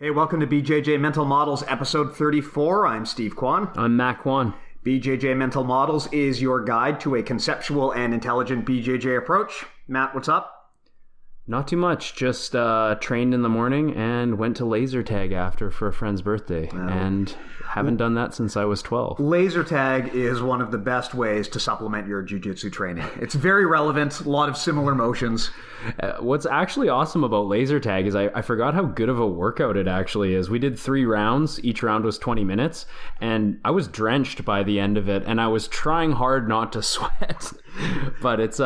Hey, welcome to BJJ Mental Models, episode 34. I'm Steve Kwan. I'm Matt Kwan. BJJ Mental Models is your guide to a conceptual and intelligent BJJ approach. Matt, what's up? Not too much. Just trained in the morning and went to laser tag after for a friend's birthday. And haven't done that since I was 12. Laser tag is one of the best ways to supplement your jiu-jitsu training. It's very relevant, a lot of similar motions. What's actually awesome about laser tag is I forgot how good of a workout it actually is. We did 3 rounds. Each round was 20 minutes. And I was drenched by the end of it. And I was trying hard not to sweat. But it's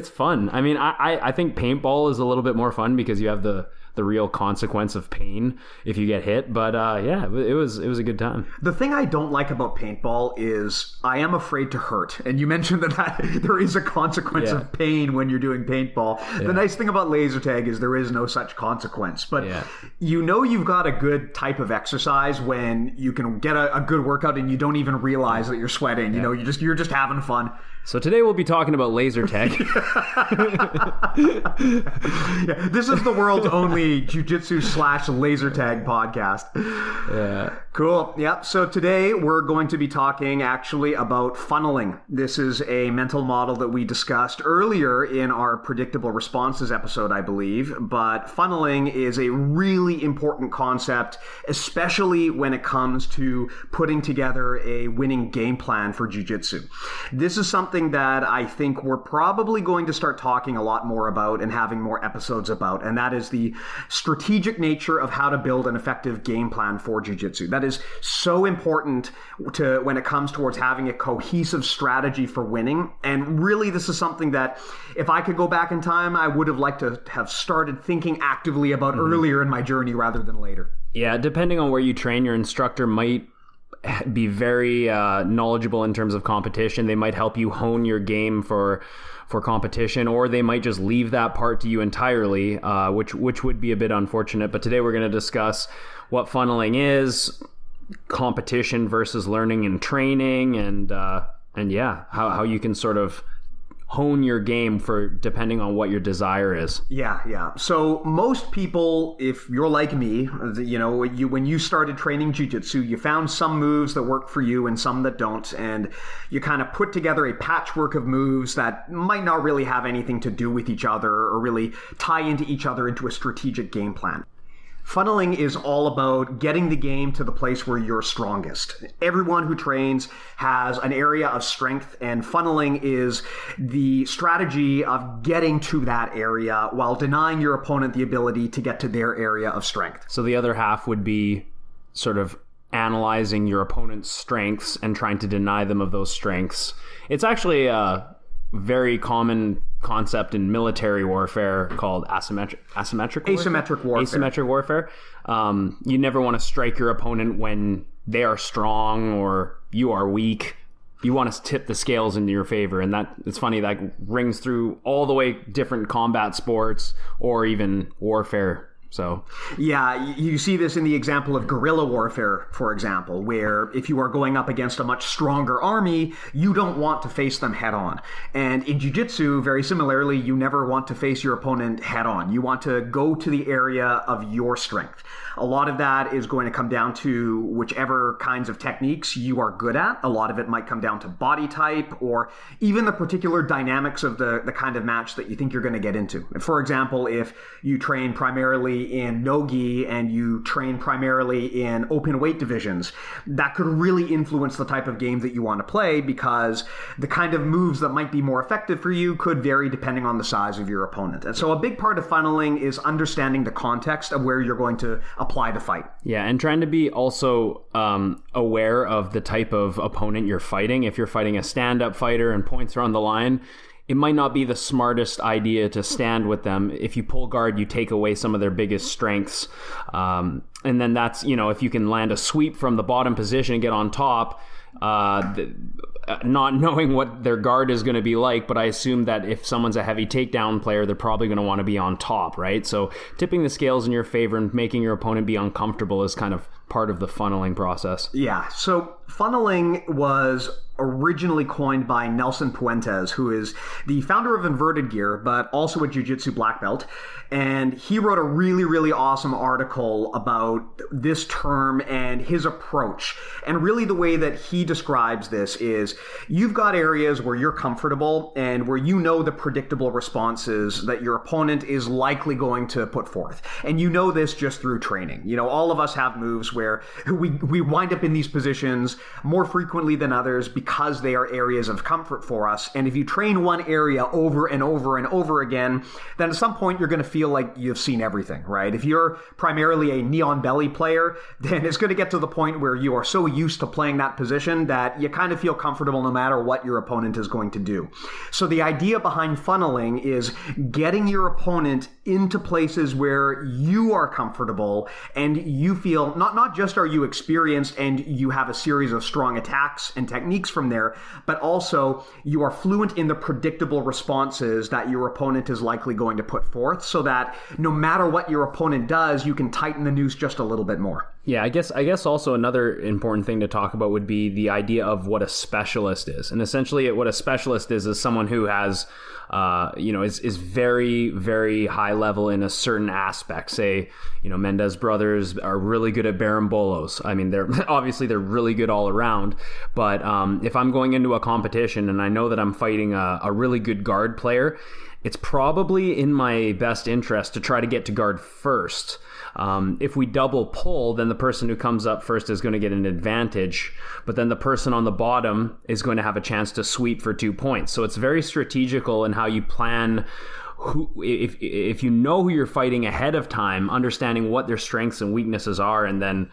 fun. I mean, I think paintball is a little bit more fun because you have the real consequence of pain if you get hit. But yeah, it was a good time. The thing I don't like about paintball is I am afraid to hurt. And you mentioned that there is a consequence of pain when you're doing paintball. The nice thing about laser tag is there is no such consequence. But you know you've got a good type of exercise when you can get a good workout and you don't even realize that you're sweating. You know, you're just having fun. So today we'll be talking about laser tag. This is the world's only jiu-jitsu / laser tag podcast. Yeah. Cool. Yep. So today we're going to be talking actually about funneling. This is a mental model that we discussed earlier in our predictable responses episode, I believe. But funneling is a really important concept, especially when it comes to putting together a winning game plan for jiu-jitsu. This is something that I think we're probably going to start talking a lot more about and having more episodes about, and that is the strategic nature of how to build an effective game plan for jiu-jitsu. That is so important to when it comes towards having a cohesive strategy for winning. And really, this is something that if I could go back in time, I would have liked to have started thinking actively about earlier in my journey rather than later. Yeah, depending on where you train, your instructor might be very knowledgeable in terms of competition. They might help you hone your game for competition, or they might just leave that part to you entirely, which would be a bit unfortunate. But today we're going to discuss what funneling is, competition versus learning and training, and how you can sort of hone your game for depending on what your desire is. Yeah. So most people, if you're like me, you know, when you started training jiu-jitsu, you found some moves that work for you and some that don't, and you kind of put together a patchwork of moves that might not really have anything to do with each other or really tie into each other into a strategic game plan. Funneling is all about getting the game to the place where you're strongest. Everyone who trains has an area of strength, and funneling is the strategy of getting to that area while denying your opponent the ability to get to their area of strength. So the other half would be sort of analyzing your opponent's strengths and trying to deny them of those strengths. It's actually a very common concept in military warfare called asymmetric warfare. You never want to strike your opponent when they are strong or you are weak. You want to tip the scales into your favor, and that it's funny that rings through all the way different combat sports or even warfare. So yeah, you see this in the example of guerrilla warfare, for example, where if you are going up against a much stronger army, you don't want to face them head on. And in jiu-jitsu, very similarly, you never want to face your opponent head on. You want to go to the area of your strength. A lot of that is going to come down to whichever kinds of techniques you are good at. A lot of it might come down to body type or even the particular dynamics of the kind of match that you think you're going to get into. For example, if you train primarily in no-gi and you train primarily in open weight divisions, that could really influence the type of game that you want to play because the kind of moves that might be more effective for you could vary depending on the size of your opponent. And so a big part of funneling is understanding the context of where you're going to apply the fight. Yeah, and trying to be also aware of the type of opponent you're fighting. If you're fighting a stand-up fighter and points are on the line, it might not be the smartest idea to stand with them. If you pull guard, you take away some of their biggest strengths. And then that's, if you can land a sweep from the bottom position and get on top, not knowing what their guard is going to be like, but I assume that if someone's a heavy takedown player, they're probably going to want to be on top, right? So tipping the scales in your favor and making your opponent be uncomfortable is kind of part of the funneling process. Yeah, so funneling was originally coined by Nelson Puentes, who is the founder of Inverted Gear, but also a jiu-jitsu black belt. And he wrote a really, really awesome article about this term and his approach. And really the way that he describes this is you've got areas where you're comfortable and where you know the predictable responses that your opponent is likely going to put forth. And you know this just through training. You know, all of us have moves where we wind up in these positions more frequently than others because they are areas of comfort for us. And if you train one area over and over and over again, then at some point you're going to feel like you've seen everything, right? If you're primarily a knee on belly player, then it's going to get to the point where you are so used to playing that position that you kind of feel comfortable no matter what your opponent is going to do. So the idea behind funneling is getting your opponent into places where you are comfortable and you feel not just are you experienced and you have a series of strong attacks and techniques from there, but also you are fluent in the predictable responses that your opponent is likely going to put forth, so that no matter what your opponent does, you can tighten the noose just a little bit more. Yeah, I guess also another important thing to talk about would be the idea of what a specialist is. And essentially what a specialist is someone who has, is very, very high level in a certain aspect. Say, Mendez brothers are really good at barambolos. I mean, they're really good all around. But if I'm going into a competition and I know that I'm fighting a really good guard player, it's probably in my best interest to try to get to guard first. If we double pull, then the person who comes up first is going to get an advantage, but then the person on the bottom is going to have a chance to sweep for 2 points. So it's very strategical in how you plan if you know who you're fighting ahead of time, understanding what their strengths and weaknesses are, and then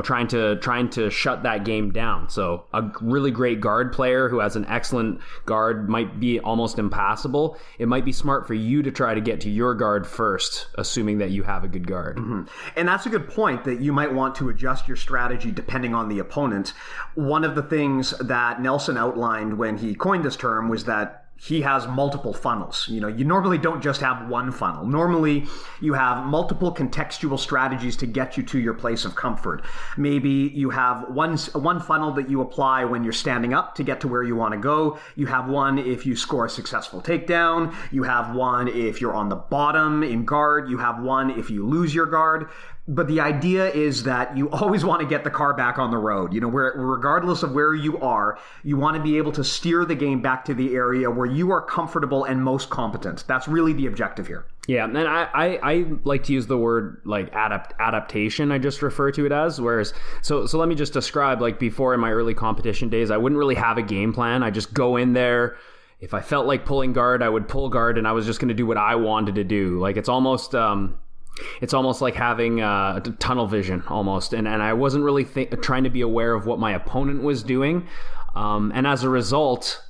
trying to shut that game down. So a really great guard player who has an excellent guard might be almost impassable. It might be smart for you to try to get to your guard first, assuming that you have a good guard. Mm-hmm. And that's a good point, that you might want to adjust your strategy depending on the opponent. One of the things that Nelson outlined when he coined this term was that he has multiple funnels. You normally don't just have one funnel. Normally, you have multiple contextual strategies to get you to your place of comfort. Maybe you have one funnel that you apply when you're standing up to get to where you want to go. You have one if you score a successful takedown. You have one if you're on the bottom in guard. You have one if you lose your guard. But the idea is that you always want to get the car back on the road. Regardless of where you are, you want to be able to steer the game back to the area where you are comfortable and most competent. That's really the objective here. Yeah, and I like to use the word like adaptation. I just refer to it as. Whereas, so let me just describe, like before in my early competition days, I wouldn't really have a game plan. I just go in there. If I felt like pulling guard, I would pull guard, and I was just going to do what I wanted to do. Like it's almost like having tunnel vision almost. And I wasn't really trying to be aware of what my opponent was doing. And as a result,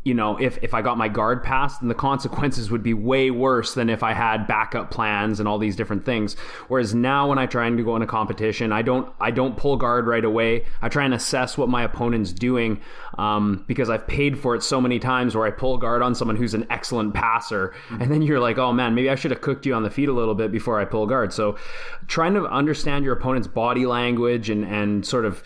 if I got my guard passed, then the consequences would be way worse than if I had backup plans and all these different things. Whereas now when I try to go in a competition, I don't pull guard right away. I try and assess what my opponent's doing, because I've paid for it so many times where I pull guard on someone who's an excellent passer. And then you're like, oh man, maybe I should have cooked you on the feet a little bit before I pull guard. So trying to understand your opponent's body language and sort of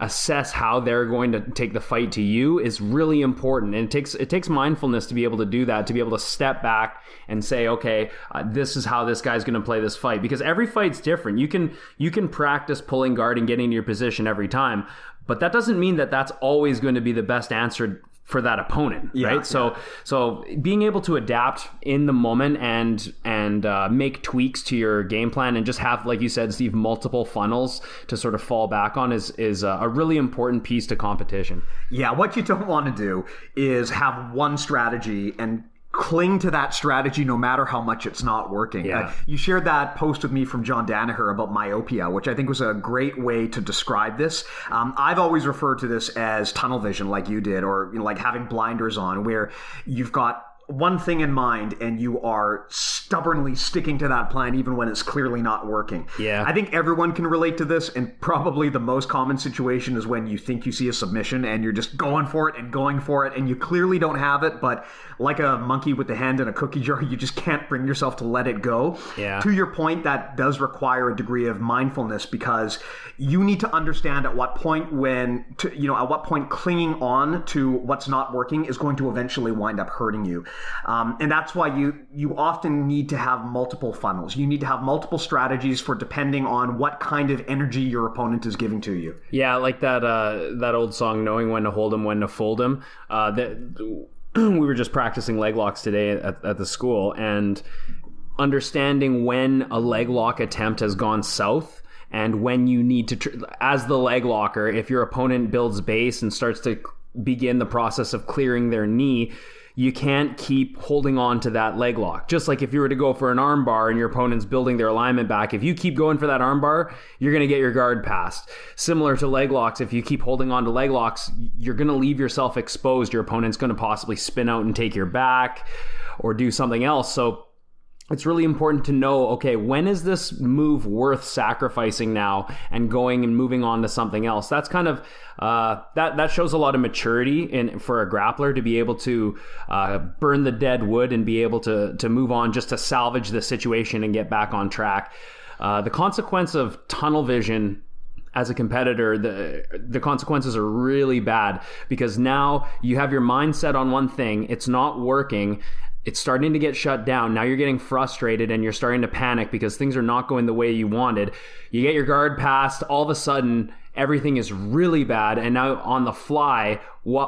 assess how they're going to take the fight to you is really important. And it takes mindfulness to be able to do that, to be able to step back and say, okay, this is how this guy's going to play this fight, because every fight's different. You can practice pulling guard and getting to your position every time, but that doesn't mean that that's always going to be the best answer for that opponent, right? Yeah. So being able to adapt in the moment and make tweaks to your game plan and just have, like you said, Steve, multiple funnels to sort of fall back on is a really important piece to competition. Yeah, what you don't want to do is have one strategy and cling to that strategy no matter how much it's not working. Yeah. You shared that post with me from John Danaher about myopia, which I think was a great way to describe this. I've always referred to this as tunnel vision, like you did, or like having blinders on, where you've got one thing in mind and you are stubbornly sticking to that plan even when it's clearly not working. Yeah. I think everyone can relate to this, and probably the most common situation is when you think you see a submission and you're just going for it and you clearly don't have it, but like a monkey with the hand in a cookie jar, you just can't bring yourself to let it go. Yeah. To your point, that does require a degree of mindfulness, because you need to understand at what point clinging on to what's not working is going to eventually wind up hurting you. And that's why you often need to have multiple funnels. You need to have multiple strategies for depending on what kind of energy your opponent is giving to you. Yeah, like that old song, knowing when to hold 'em, when to fold 'em. We were just practicing leg locks today at the school, and understanding when a leg lock attempt has gone south and when you need to, as the leg locker, if your opponent builds base and starts to begin the process of clearing their knee, you can't keep holding on to that leg lock. Just like if you were to go for an arm bar and your opponent's building their alignment back, if you keep going for that arm bar, you're going to get your guard passed. Similar to leg locks, if you keep holding on to leg locks, you're going to leave yourself exposed. Your opponent's going to possibly spin out and take your back or do something else. So it's really important to know, okay, when is this move worth sacrificing now and going and moving on to something else? That's kind of, that shows a lot of maturity for a grappler to be able to burn the dead wood and be able to move on just to salvage the situation and get back on track. The consequence of tunnel vision as a competitor, the consequences are really bad, because now you have your mind set on one thing, it's not working, it's starting to get shut down. Now you're getting frustrated and you're starting to panic because things are not going the way you wanted. You get your guard passed, all of a sudden everything is really bad, and now on the fly,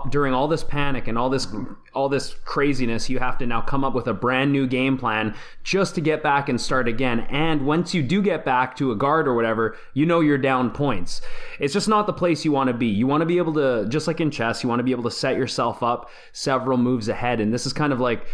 during all this panic and all this craziness, you have to now come up with a brand new game plan just to get back and start again. And once you do get back to a guard or whatever, you know you're down points. It's just not the place you want to be. You want to be able to, just like in chess, you want to be able to set yourself up several moves ahead. And this is kind of like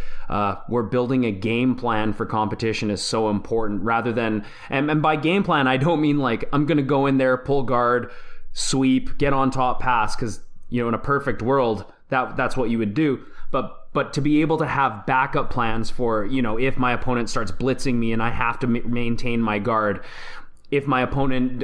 where building a game plan for competition is so important, rather than, and by game plan, I don't mean like I'm going to go in there, pull guard, sweep, get on top, pass, because in a perfect world, that's what you would do. But to be able to have backup plans for, if my opponent starts blitzing me and I have to maintain my guard. If my opponent,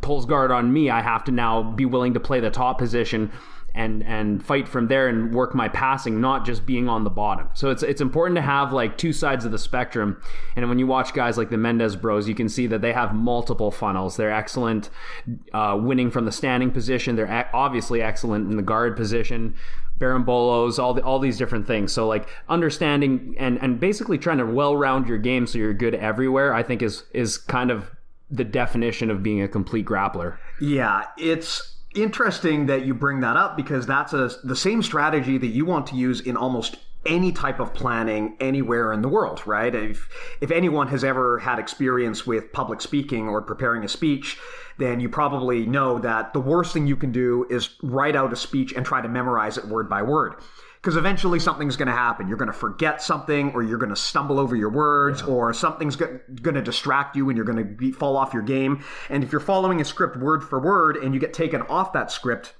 pulls guard on me, I have to now be willing to play the top position and fight from there and work my passing, not just being on the bottom. So it's important to have like two sides of the spectrum. And when you watch guys like the Mendez bros, you can see that they have multiple funnels. They're excellent winning from the standing position. They're obviously excellent in the guard position, Barambolos, all these different things. So like understanding and basically trying to well-round your game so you're good everywhere, I think is kind of the definition of being a complete grappler. Yeah, it's interesting that you bring that up, because that's the same strategy that you want to use in almost any type of planning anywhere in the world, right? If anyone has ever had experience with public speaking or preparing a speech, then you probably know that the worst thing you can do is write out a speech and try to memorize it word by word. Because eventually something's going to happen. You're going to forget something, or you're going to stumble over your words, or something's going to distract you and you're going to fall off your game. And if you're following a script word for word and you get taken off that script,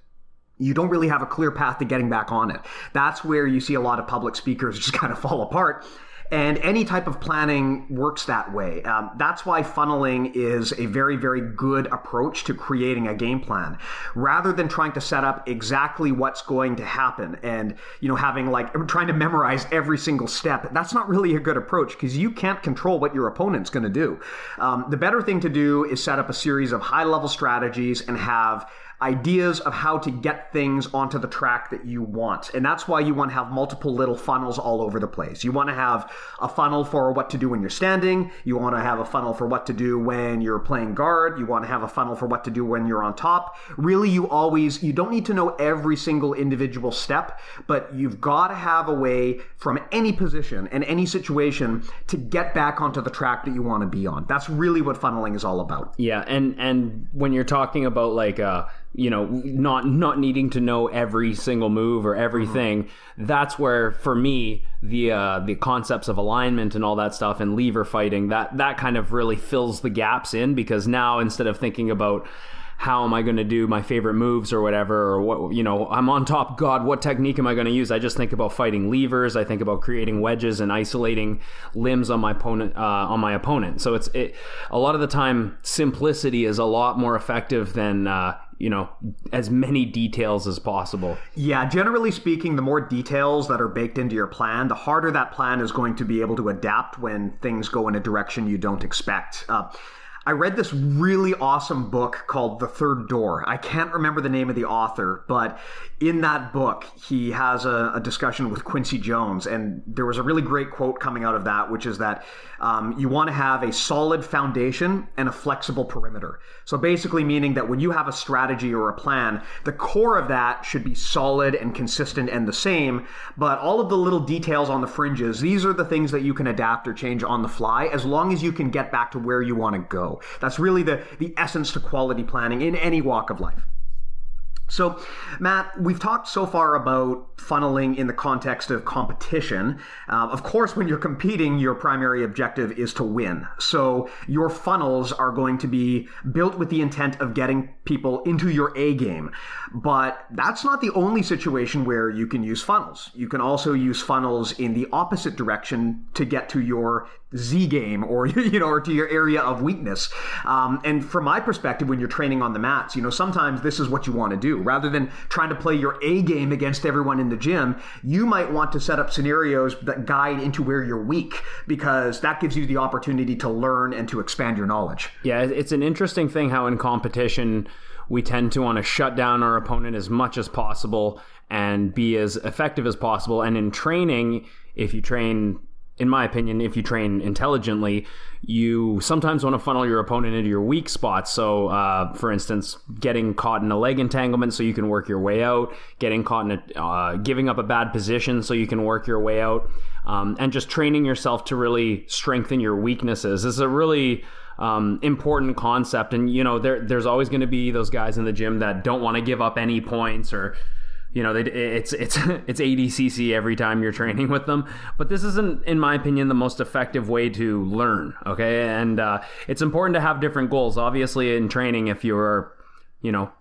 you don't really have a clear path to getting back on it. That's where you see a lot of public speakers just kind of fall apart. And any type of planning works that way. That's why funneling is a very, very good approach to creating a game plan. Rather than trying to set up exactly what's going to happen and, having trying to memorize every single step, that's not really a good approach, because you can't control what your opponent's going to do. The better thing to do is set up a series of high-level strategies and have ideas of how to get things onto the track that you want. And that's why you want to have multiple little funnels all over the place. You want to have a funnel for what to do when you're standing. You want to have a funnel for what to do when you're playing guard. You want to have a funnel for what to do when you're on top. Really, you don't need to know every single individual step, but you've got to have a way from any position and any situation to get back onto the track that you want to be on. That's really what funneling is all about. Yeah, and when you're talking about not needing to know every single move or everything, that's where, for me, the concepts of alignment and all that stuff and lever fighting, that kind of really fills the gaps in, because now instead of thinking about how am I going to do my favorite moves or whatever, or what, I'm on top, God, what technique am I going to use? I just think about fighting levers. I think about creating wedges and isolating limbs on my opponent. So a lot of the time, simplicity is a lot more effective than as many details as possible. Yeah, generally speaking, the more details that are baked into your plan, the harder that plan is going to be able to adapt when things go in a direction you don't expect. I read this really awesome book called The Third Door. I can't remember the name of the author, but in that book, he has a discussion with Quincy Jones, and there was a really great quote coming out of that, which is that you want to have a solid foundation and a flexible perimeter. So basically meaning that when you have a strategy or a plan, the core of that should be solid and consistent and the same, but all of the little details on the fringes, these are the things that you can adapt or change on the fly as long as you can get back to where you want to go. That's really the essence to quality planning in any walk of life. So, Matt, we've talked so far about funneling in the context of competition. Of course, when you're competing, your primary objective is to win. So your funnels are going to be built with the intent of getting people into your A game. But that's not the only situation where you can use funnels. You can also use funnels in the opposite direction to get to your Z game or to your area of weakness. And from my perspective, when you're training on the mats, sometimes this is what you want to do. Rather than trying to play your A game against everyone in the gym, you might want to set up scenarios that guide into where you're weak, because that gives you the opportunity to learn and to expand your knowledge. Yeah, it's an interesting thing how in competition we tend to want to shut down our opponent as much as possible and be as effective as possible. And in training, in my opinion, if you train intelligently, you sometimes want to funnel your opponent into your weak spots. So, for instance, getting caught in a leg entanglement so you can work your way out, getting caught in giving up a bad position so you can work your way out, and just training yourself to really strengthen your weaknesses is a really important concept. And, there's always going to be those guys in the gym that don't want to give up any points, or it's ADCC every time you're training with them. But this isn't, in my opinion, the most effective way to learn, okay? And it's important to have different goals. Obviously, in training, if you're,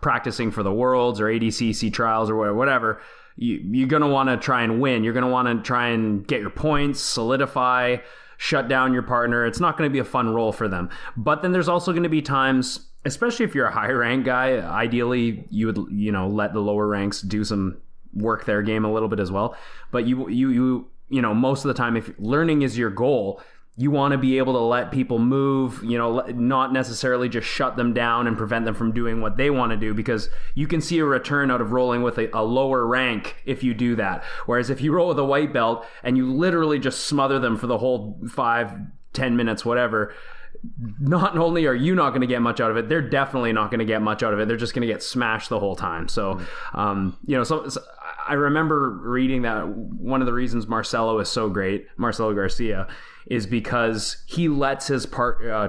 practicing for the Worlds or ADCC trials or whatever, you're going to want to try and win. You're going to want to try and get your points, solidify, shut down your partner. It's not going to be a fun role for them. But then there's also going to be times, especially if you're a higher rank guy, ideally you would, let the lower ranks do some work their game a little bit as well. But you most of the time, if learning is your goal, you want to be able to let people move, not necessarily just shut them down and prevent them from doing what they want to do, because you can see a return out of rolling with a lower rank if you do that. Whereas if you roll with a white belt and you literally just smother them for the whole 5-10 minutes, whatever, not only are you not going to get much out of it, they're definitely not going to get much out of it. They're just going to get smashed the whole time. So, so I remember reading that one of the reasons Marcelo is so great, Marcelo Garcia, is because he lets his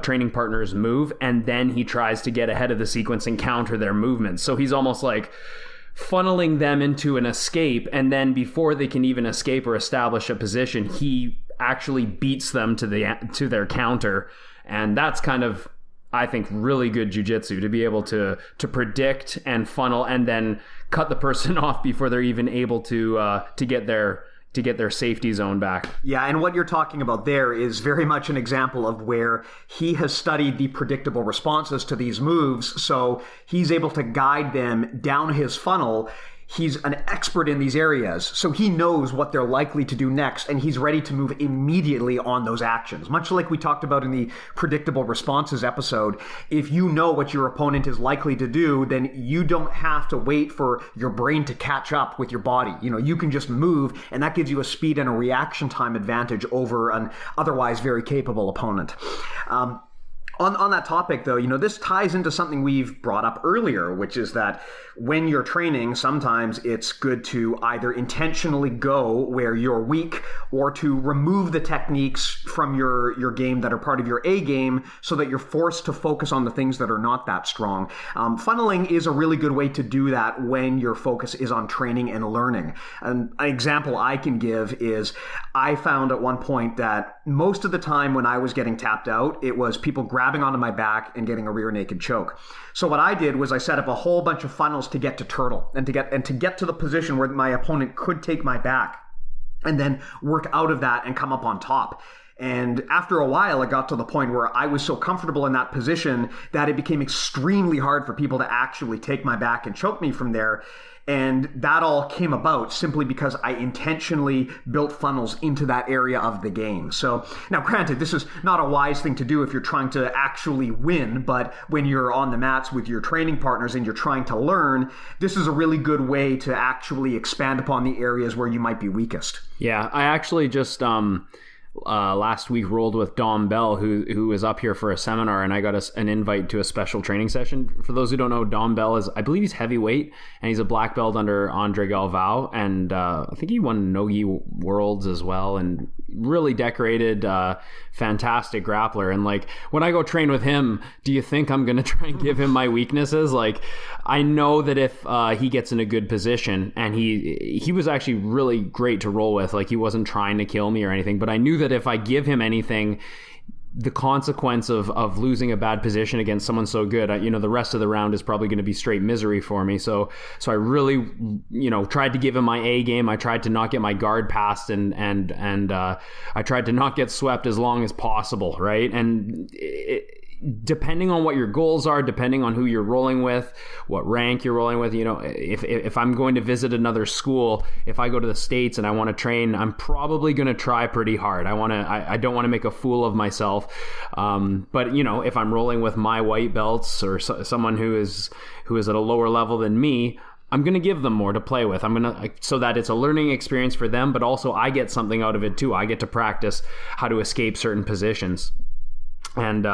training partners move, and then he tries to get ahead of the sequence and counter their movements. So he's almost like funneling them into an escape, and then before they can even escape or establish a position, he actually beats them to their counter. And that's kind of, I think, really good jiu-jitsu, to be able to predict and funnel and then cut the person off before they're even able to get their safety zone back. Yeah, and what you're talking about there is very much an example of where he has studied the predictable responses to these moves, so he's able to guide them down his funnel. He's an expert in these areas, so he knows what they're likely to do next, and he's ready to move immediately on those actions. Much like we talked about in the predictable responses episode, if you know what your opponent is likely to do, then you don't have to wait for your brain to catch up with your body. You can just move, and that gives you a speed and a reaction time advantage over an otherwise very capable opponent. On that topic, though, this ties into something we've brought up earlier, which is that when you're training, sometimes it's good to either intentionally go where you're weak or to remove the techniques from your game that are part of your A game so that you're forced to focus on the things that are not that strong. Funneling is a really good way to do that when your focus is on training and learning. An example I can give is I found at one point that most of the time when I was getting tapped out, it was people grabbing grabbing onto my back and getting a rear naked choke. So what I did was I set up a whole bunch of funnels to get to turtle and to get to the position where my opponent could take my back, and then work out of that and come up on top. And after a while, it got to the point where I was so comfortable in that position that it became extremely hard for people to actually take my back and choke me from there. And that all came about simply because I intentionally built funnels into that area of the game. So now, granted, this is not a wise thing to do if you're trying to actually win, but when you're on the mats with your training partners and you're trying to learn, this is a really good way to actually expand upon the areas where you might be weakest. Yeah, I actually just last week rolled with Dom Bell, who was up here for a seminar, and I got an invite to a special training session. For those who don't know, Dom Bell is, I believe he's heavyweight, and he's a black belt under Andre Galvao, and I think he won Nogi Worlds as well, and really decorated, fantastic grappler. And like, when I go train with him, do you think I'm going to try and give him my weaknesses? Like, I know that if he gets in a good position, and he was actually really great to roll with, like he wasn't trying to kill me or anything, but I knew that if I give him anything, the consequence of losing a bad position against someone so good, the rest of the round is probably going to be straight misery for me. So I really, tried to give him my A game. I tried to not get my guard passed, and I tried to not get swept as long as possible, right? And depending on what your goals are, depending on who you're rolling with, what rank you're rolling with, if I'm going to visit another school, if I go to the States and I want to train, I'm probably going to try pretty hard. I don't want to make a fool of myself. But if I'm rolling with my white belts or someone who is at a lower level than me, I'm going to give them more to play with. So that it's a learning experience for them, but also I get something out of it too. I get to practice how to escape certain positions. And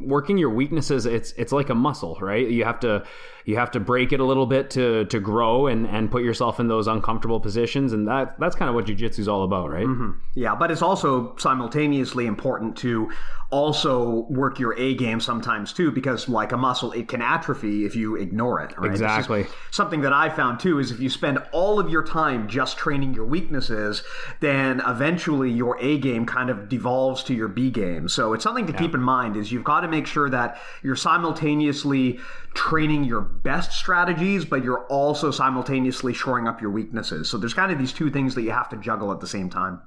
working your weaknesses, it's like a muscle, right? You have to break it a little bit to grow and put yourself in those uncomfortable positions, and that's kind of what jiu-jitsu is all about, right? Mm-hmm. Yeah, but it's also simultaneously important to also work your A game sometimes too, because like a muscle, it can atrophy if you ignore it, right? Exactly. Something that I found too is if you spend all of your time just training your weaknesses, then eventually your A game kind of devolves to your B game. So it's something to keep in mind, is you've got to make sure that you're simultaneously training your best strategies, but you're also simultaneously shoring up your weaknesses. So there's kind of these two things that you have to juggle at the same time.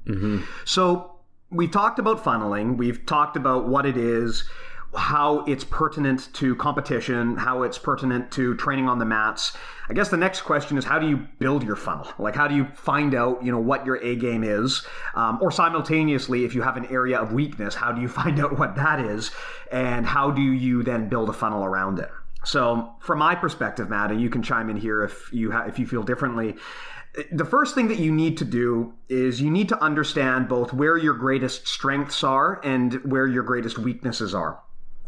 Mm-hmm. So we've talked about funneling. We've talked about what it is, how it's pertinent to competition, how it's pertinent to training on the mats. I guess the next question is, how do you build your funnel? Like, how do you find out, what your A game is? Or simultaneously, if you have an area of weakness, how do you find out what that is? And how do you then build a funnel around it? So from my perspective, Matt, and you can chime in here if you feel differently, the first thing that you need to do is you need to understand both where your greatest strengths are and where your greatest weaknesses are.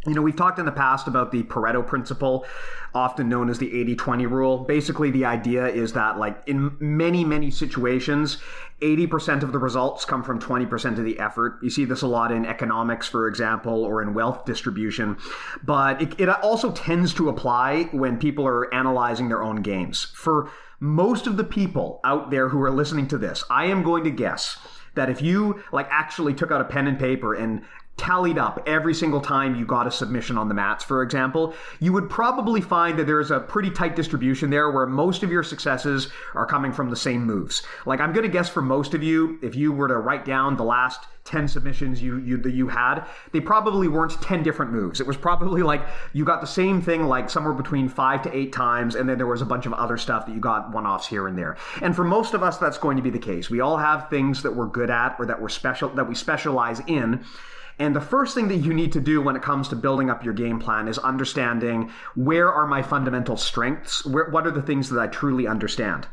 We've talked in the past about the Pareto principle, often known as the 80-20 rule. Basically, the idea is that, like, in many, many situations, 80% of the results come from 20% of the effort. You see this a lot in economics, for example, or in wealth distribution. But it also tends to apply when people are analyzing their own games. For most of the people out there who are listening to this, I am going to guess that if you actually took out a pen and paper and tallied up every single time you got a submission on the mats, for example, you would probably find that there's a pretty tight distribution there where most of your successes are coming from the same moves. I'm going to guess for most of you, if you were to write down the last 10 submissions you had, they probably weren't 10 different moves. It was probably you got the same thing somewhere between 5 to 8 times, and then there was a bunch of other stuff that you got one-offs here and there. And for most of us, that's going to be the case. We all have things that we're good at or that we specialize in. And the first thing that you need to do when it comes to building up your game plan is understanding, where are my fundamental strengths? What are the things that I truly understand?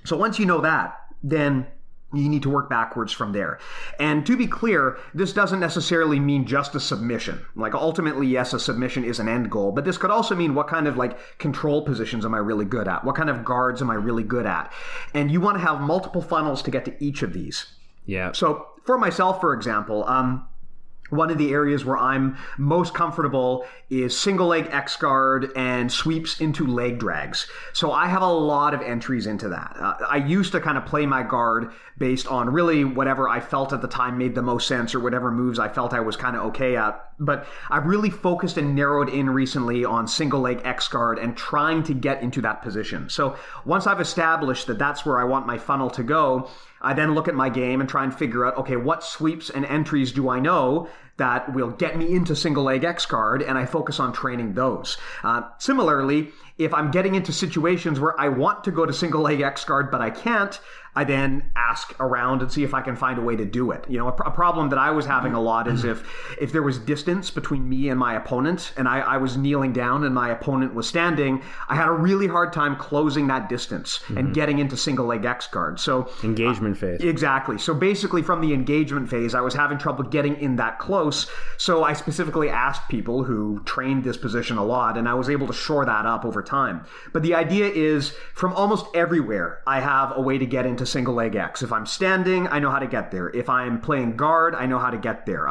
So once you know that, then you need to work backwards from there. And to be clear, this doesn't necessarily mean just a submission. Ultimately, yes, a submission is an end goal, but this could also mean what kind of control positions am I really good at? What kind of guards am I really good at? And you want to have multiple funnels to get to each of these. Yeah. So for myself, for example, one of the areas where I'm most comfortable is single leg X guard and sweeps into leg drags. So I have a lot of entries into that. I used to kind of play my guard based on really whatever I felt at the time made the most sense, or whatever moves I felt I was kind of okay at. But I've really focused and narrowed in recently on single leg X guard and trying to get into that position. So once I've established that that's where I want my funnel to go, I then look at my game and try and figure out, okay, what sweeps and entries do I know that will get me into single leg X guard, and I focus on training those. Similarly, if I'm getting into situations where I want to go to single leg X guard, but I can't, I then ask around and see if I can find a way to do it. You know, a problem that I was having a lot is if there was distance between me and my opponent, and I was kneeling down and my opponent was standing, I had a really hard time closing that distance and getting into single leg X guard. So engagement phase. Exactly. So basically from the engagement phase, I was having trouble getting in that close. So I specifically asked people who trained this position a lot, and I was able to shore that up over time. But the idea is from almost everywhere, I have a way to get into single leg X. If I'm standing, I know how to get there. If I'm playing guard, I know how to get there.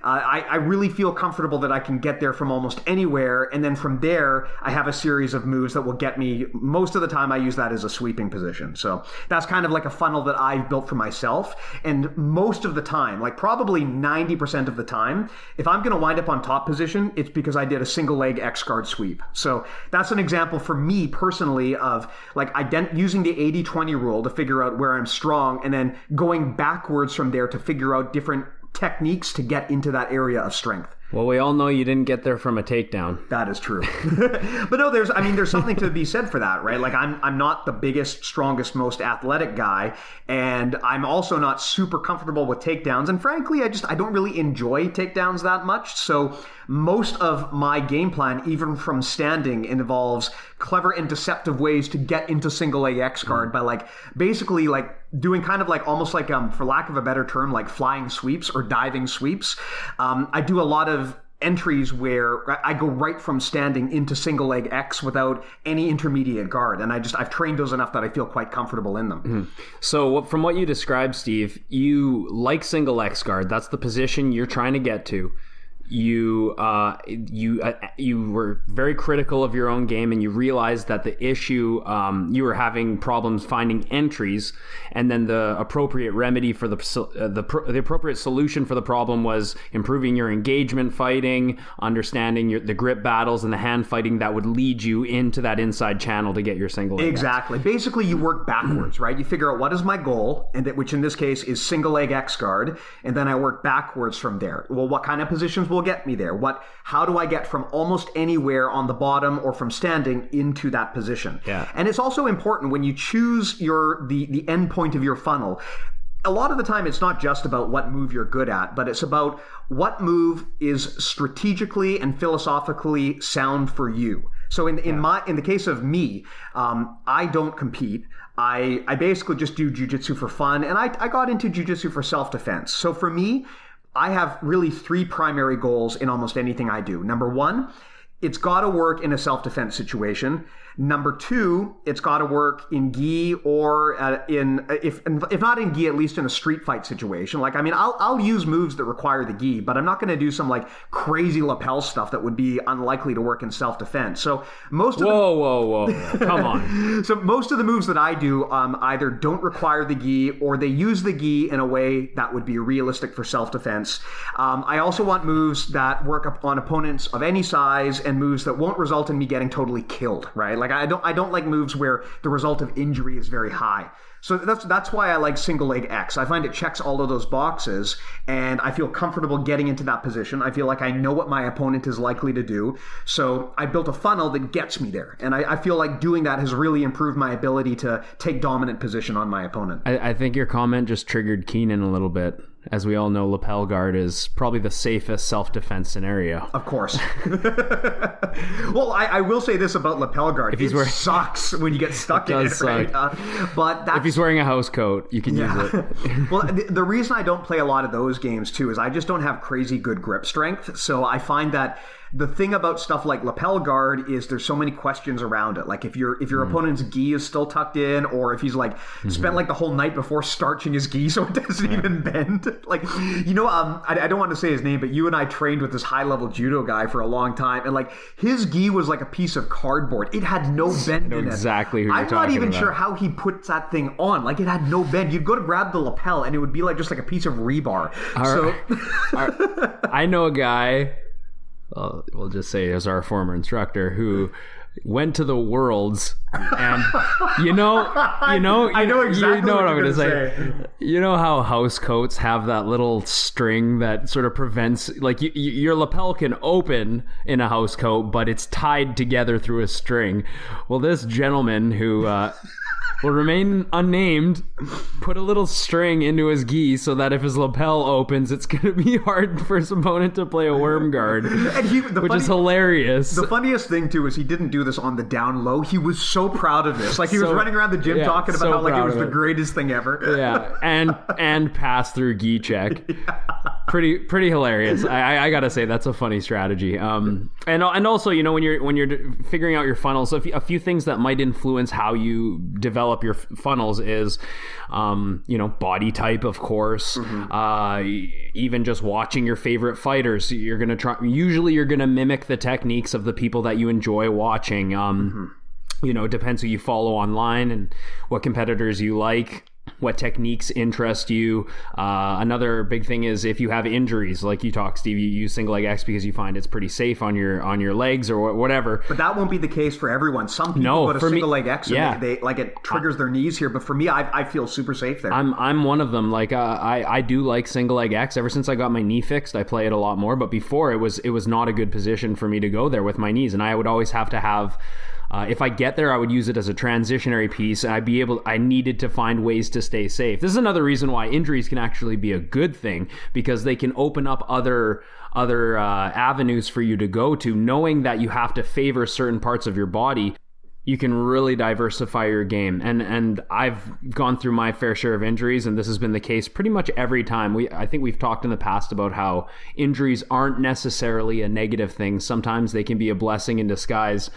I really feel comfortable that I can get there from almost anywhere, and then from there, I have a series of moves that will get me. Most of the time, I use that as a sweeping position. So that's kind of like a funnel that I've built for myself. And most of the time, like probably 90% of the time, if I'm going to wind up on top position, it's because I did a single leg X guard sweep. So that's an example for me personally of like using the 80-20 rule to figure out where I'm strong, and then going backwards from there to figure out different techniques to get into that area of strength. Well, we all know you didn't get there from a takedown. That is true. But no, there's something to be said for that, right? Like I'm not the biggest, strongest, most athletic guy, and I'm also not super comfortable with takedowns. And frankly, I don't really enjoy takedowns that much. So most of my game plan, even from standing, involves clever and deceptive ways to get into single leg X guard by basically doing kind of almost like, for lack of a better term, like flying sweeps or diving sweeps. I do a lot of entries where I go right from standing into single leg X without any intermediate guard. And I've trained those enough that I feel quite comfortable in them. Mm-hmm. So from what you described, Steve, you like single X guard. That's the position you're trying to get to. You were very critical of your own game, and you realized that the issue, you were having problems finding entries, and then the appropriate remedy for the appropriate solution for the problem was improving your engagement fighting, understanding the grip battles and the hand fighting that would lead you into that inside channel to get your single leg. Exactly. X. Basically, you work backwards, right? You figure out what is my goal, which in this case is single leg X guard, and then I work backwards from there. Well, what kind of positions will get me there? How do I get from almost anywhere on the bottom or from standing into that position? Yeah. And it's also important when you choose the end point of your funnel. A lot of the time, it's not just about what move you're good at, but it's about what move is strategically and philosophically sound for you. So in the case of me, I don't compete. I basically just do jiu-jitsu for fun, and I got into jiu-jitsu for self-defense. So for me, I have really three primary goals in almost anything I do. Number one, it's got to work in a self-defense situation. Number two, it's got to work in gi or if not in gi, at least in a street fight situation. I'll use moves that require the gi, but I'm not going to do some crazy lapel stuff that would be unlikely to work in self-defense. So most of Whoa, come on. So most of the moves that I do either don't require the gi or they use the gi in a way that would be realistic for self-defense. I also want moves that work on opponents of any size and moves that won't result in me getting totally killed, right? I don't like moves where the result of injury is very high. So that's why I like single leg X. I find it checks all of those boxes, and I feel comfortable getting into that position. I feel like I know what my opponent is likely to do. So I built a funnel that gets me there. And I feel like doing that has really improved my ability to take dominant position on my opponent. I think your comment just triggered Keenan a little bit. As we all know, lapel guard is probably the safest self-defense scenario. Of course. Well, I will say this about lapel guard. It sucks when you get stuck in it, right? But if he's wearing a house coat, you can use it. Well, the reason I don't play a lot of those games, too, is I just don't have crazy good grip strength. So I find that the thing about stuff like lapel guard is there's so many questions around it. Like if your opponent's gi is still tucked in, or if he's like spent like the whole night before starching his gi so it doesn't even bend. Like, I don't want to say his name, but you and I trained with this high level judo guy for a long time, and like his gi was like a piece of cardboard. It had no bend in it. Exactly who you're I'm talking not even about. sure how he puts that thing on. Like, it had no bend. You'd go to grab the lapel and it would be like just like a piece of rebar. I know a guy, we'll just say as our former instructor, who went to the Worlds, and I know exactly what I'm going to say. You know how house coats have that little string that sort of prevents, like, your lapel can open in a house coat, but it's tied together through a string. Well, this gentleman who will remain unnamed put a little string into his gi so that if his lapel opens, it's going to be hard for his opponent to play a worm guard, which is hilarious. The funniest thing, too, is he didn't do this on the down low. He was so proud of this. Like, he was running around the gym talking about how like it was the greatest thing ever. Yeah, and pass through gi check. Yeah. Pretty hilarious. I gotta say, that's a funny strategy. And also, when you're figuring out your funnels, so a few things that might influence how you develop your funnels is, body type, of course. Even just watching your favorite fighters, you're gonna mimic the techniques of the people that you enjoy watching. It depends who you follow online and what competitors you like, what techniques interest you. Another big thing is if you have injuries, like you talk, Steve, you use single leg X because you find it's pretty safe on your legs or whatever. But that won't be the case for everyone. Some people go to single leg X and they like it triggers their knees here. But for me, I feel super safe there. I'm one of them. Like I do like single leg X. Ever since I got my knee fixed, I play it a lot more. But before it was not a good position for me to go there with my knees, and I would always have to have. If I get there, I would use it as a transitionary piece, and I needed to find ways to stay safe. This is another reason why injuries can actually be a good thing, because they can open up other avenues for you to go to. Knowing that you have to favor certain parts of your body, you can really diversify your game. And I've gone through my fair share of injuries, and this has been the case pretty much every time. I think we've talked in the past about how injuries aren't necessarily a negative thing. Sometimes they can be a blessing in disguise,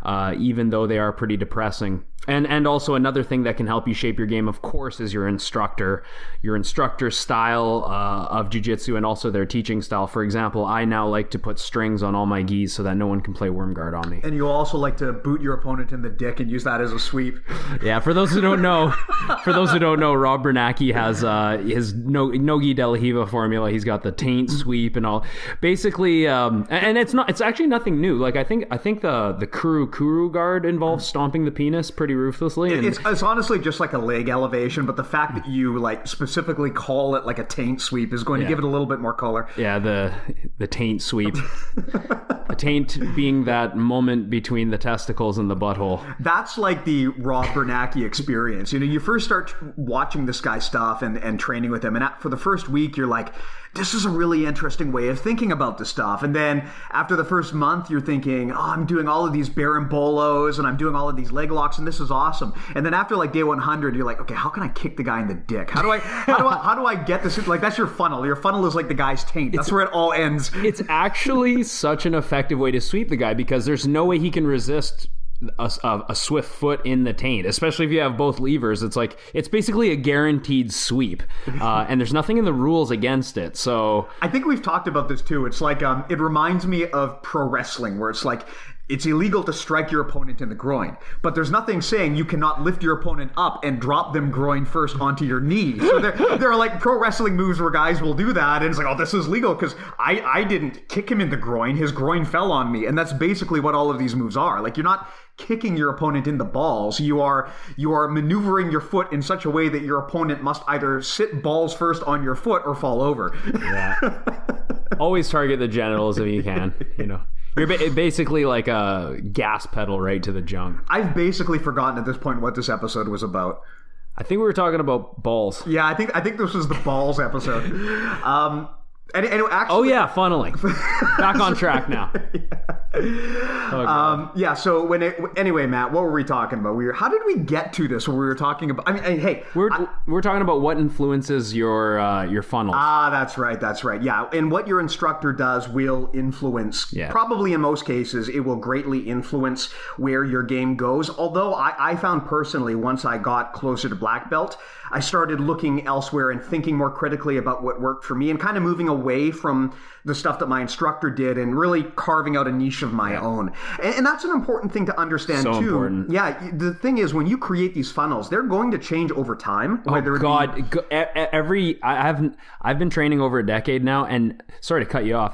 even though they are pretty depressing. And also another thing that can help you shape your game, of course, is your instructor's style of jiu-jitsu, and also their teaching style. For example, I now like to put strings on all my gis so that no one can play worm guard on me. And you also like to boot your opponent in the dick and use that as a sweep. Yeah, for those who don't know, Rob Bernacki has his no-gi de la Hiva formula. He's got the taint sweep and all. Basically, and it's actually nothing new. Like I think the kuru guard involves stomping the penis pretty ruthlessly. And it's honestly just like a leg elevation, but the fact that you like specifically call it like a taint sweep is going to give it a little bit more color. Yeah, the taint sweep. The taint being that moment between the testicles and the butthole. That's like the Rob Bernacki experience. You first start watching this guy's stuff and training with him, and for the first week you're like, this is a really interesting way of thinking about this stuff. And then after the first month, you're thinking, I'm doing all of these barimbolos and I'm doing all of these leg locks, and this is awesome. And then after like day 100, you're like, okay, how can I kick the guy in the dick? How do I get this? Like, that's your funnel. Your funnel is like the guy's taint. That's where it all ends. It's actually such an effective way to sweep the guy, because there's no way he can resist a swift foot in the taint, especially if you have both levers. It's basically a guaranteed sweep, and there's nothing in the rules against it. So I think we've talked about this too. It's like it reminds me of pro wrestling, where it's like it's illegal to strike your opponent in the groin, but there's nothing saying you cannot lift your opponent up and drop them groin first onto your knee. So there are like pro wrestling moves where guys will do that, and it's like, oh, this is legal because I didn't kick him in the groin. His groin fell on me. And that's basically what all of these moves are. Like, you're not kicking your opponent in the balls. You are maneuvering your foot in such a way that your opponent must either sit balls first on your foot or fall over. Yeah. Always target the genitals if you can, You're basically like a gas pedal right to the junk. I've basically forgotten at this point what this episode was about. I think we were talking about balls. Yeah, I think this was the balls episode. And actually, oh yeah, funneling. Back on track now. Yeah. Yeah. So anyway, Matt, what were we talking about? How did we get to this? When we were talking about, hey, we're talking about what influences your funnels. That's right. Yeah, and what your instructor does will influence. Yeah. Probably in most cases, it will greatly influence where your game goes. Although I found personally, once I got closer to black belt, I started looking elsewhere and thinking more critically about what worked for me, and kind of moving away from the stuff that my instructor did and really carving out a niche of my own. And that's an important thing to understand too. Important. Yeah, the thing is, when you create these funnels, they're going to change over time. I've been training over a decade now, and sorry to cut you off.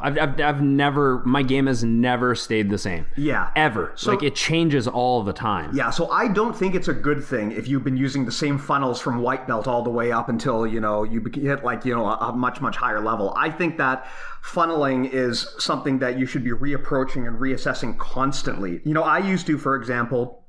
My game has never stayed the same. Yeah. Ever. So, it changes all the time. Yeah, so I don't think it's a good thing if you've been using the same funnels from white belt all the way up until, you hit a much, much higher level. I think that funneling is something that you should be reapproaching and reassessing constantly. I used to, for example,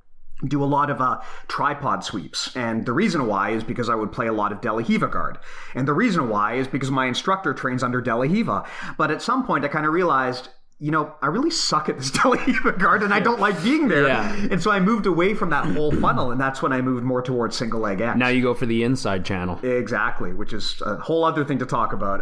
do a lot of tripod sweeps. And the reason why is because I would play a lot of De La Riva guard. And the reason why is because my instructor trains under De La Riva. But at some point I kind of realized, I really suck at this De La Riva guard, and I don't like being there. Yeah. And so I moved away from that whole funnel, and that's when I moved more towards single leg X. Now you go for the inside channel. Exactly, which is a whole other thing to talk about.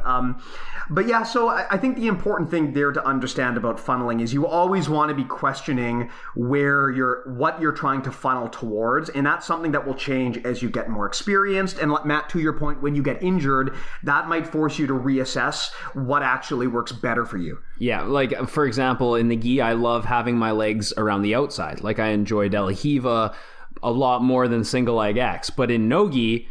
But yeah, so I think the important thing there to understand about funneling is you always want to be questioning what you're trying to funnel towards, and that's something that will change as you get more experienced. And Matt, to your point, when you get injured, that might force you to reassess what actually works better for you. Yeah, like for example, in the gi, I love having my legs around the outside. Like I enjoy De La Riva a lot more than single leg X. But in no gi,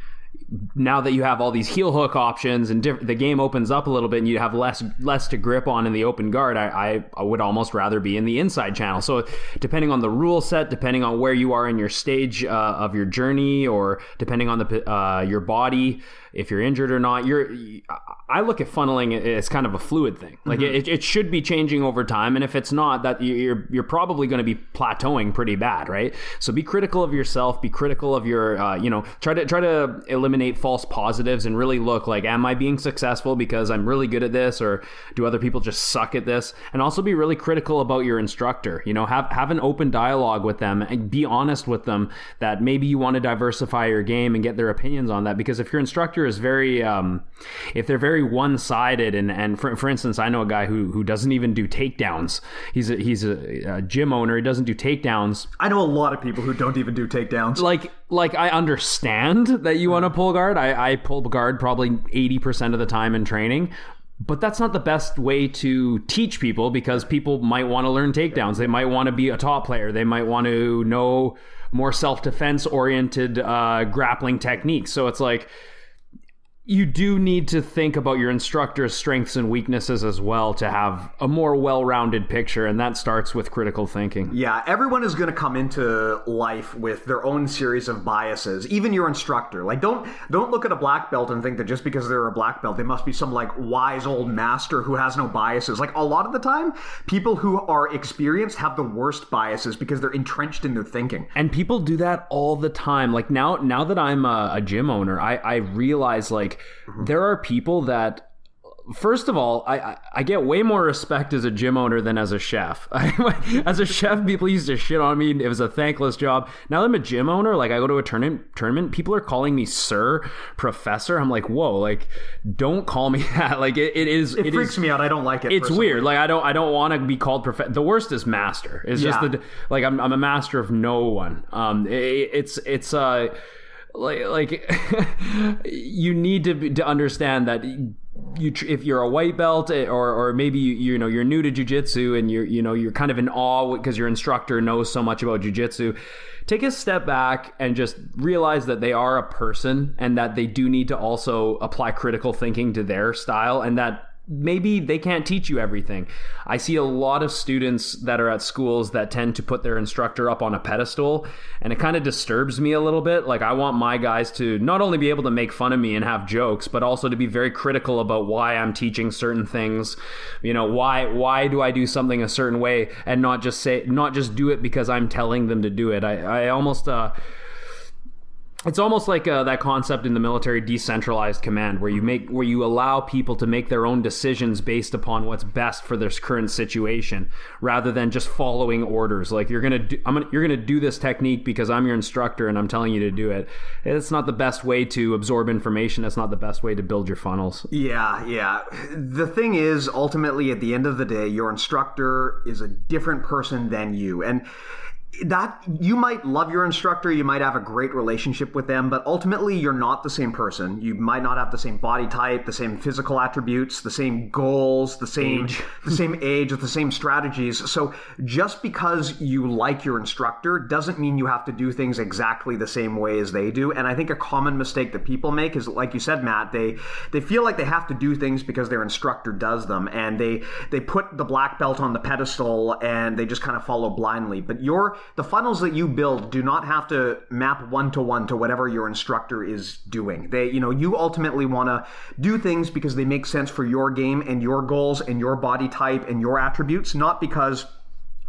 now that you have all these heel hook options and the game opens up a little bit and you have less to grip on in the open guard, I would almost rather be in the inside channel. So depending on the rule set, depending on where you are in your stage of your journey, or depending on your body, if you're injured or not, I look at funneling as kind of a fluid thing. Like it should be changing over time, and if it's not, that you're probably going to be plateauing pretty bad, right? So be critical of yourself, be critical of your try to eliminate false positives and really look like, am I being successful because I'm really good at this, or do other people just suck at this? And also be really critical about your instructor. Have an open dialogue with them and be honest with them that maybe you want to diversify your game and get their opinions on that. Because if your instructor is very if they're very one-sided, and for instance, I know a guy who doesn't even do takedowns. He's a gym owner. He doesn't do takedowns. I know a lot of people who don't even do takedowns. Like I understand that you want to pull guard. I pull guard probably 80% of the time in training. But that's not the best way to teach people, because people might want to learn takedowns. They might want to be a top player. They might want to know more self-defense oriented grappling techniques. So it's like, you do need to think about your instructor's strengths and weaknesses as well to have a more well-rounded picture, and that starts with critical thinking. Yeah, everyone is going to come into life with their own series of biases, even your instructor. Like, don't look at a black belt and think that just because they're a black belt, they must be some like wise old master who has no biases. Like, a lot of the time, people who are experienced have the worst biases because they're entrenched in their thinking. And people do that all the time. Like, now that I'm a gym owner, I realize, like, there are people that, first of all, I get way more respect as a gym owner than as a chef. As a chef, people used to shit on me. It was a thankless job. Now that I'm a gym owner, like I go to a tournament, people are calling me sir, professor. I'm like, whoa, like don't call me that. Like it freaks me out. I don't like it. It's weird. Like I don't want to be called professor. The worst is master. It's just like I'm a master of no one. Like you need to understand that if you're a white belt, or maybe you're new to jiu-jitsu and you're kind of in awe because your instructor knows so much about jiu-jitsu, take a step back and just realize that they are a person, and that they do need to also apply critical thinking to their style, and that maybe they can't teach you everything. I see a lot of students that are at schools that tend to put their instructor up on a pedestal, and it kind of disturbs me a little bit. Like, I want my guys to not only be able to make fun of me and have jokes, but also to be very critical about why I'm teaching certain things. Why do I do something a certain way, and not just do it because I'm telling them to do it. I almost It's almost like that concept in the military, decentralized command, where you allow people to make their own decisions based upon what's best for their current situation, rather than just following orders. Like you're gonna do this technique because I'm your instructor and I'm telling you to do it. It's not the best way to absorb information. That's not the best way to build your funnels. Yeah. The thing is, ultimately, at the end of the day, your instructor is a different person than you, and that you might love your instructor, you might have a great relationship with them, but ultimately you're not the same person. You might not have the same body type, the same physical attributes, the same goals, the same age, the same strategies. So just because you like your instructor doesn't mean you have to do things exactly the same way as they do. And I think a common mistake that people make is, like you said, Matt, they feel like they have to do things because their instructor does them, and they put the black belt on the pedestal and they just kind of follow blindly. But the funnels that you build do not have to map one-to-one to whatever your instructor is doing. You ultimately want to do things because they make sense for your game and your goals and your body type and your attributes, not because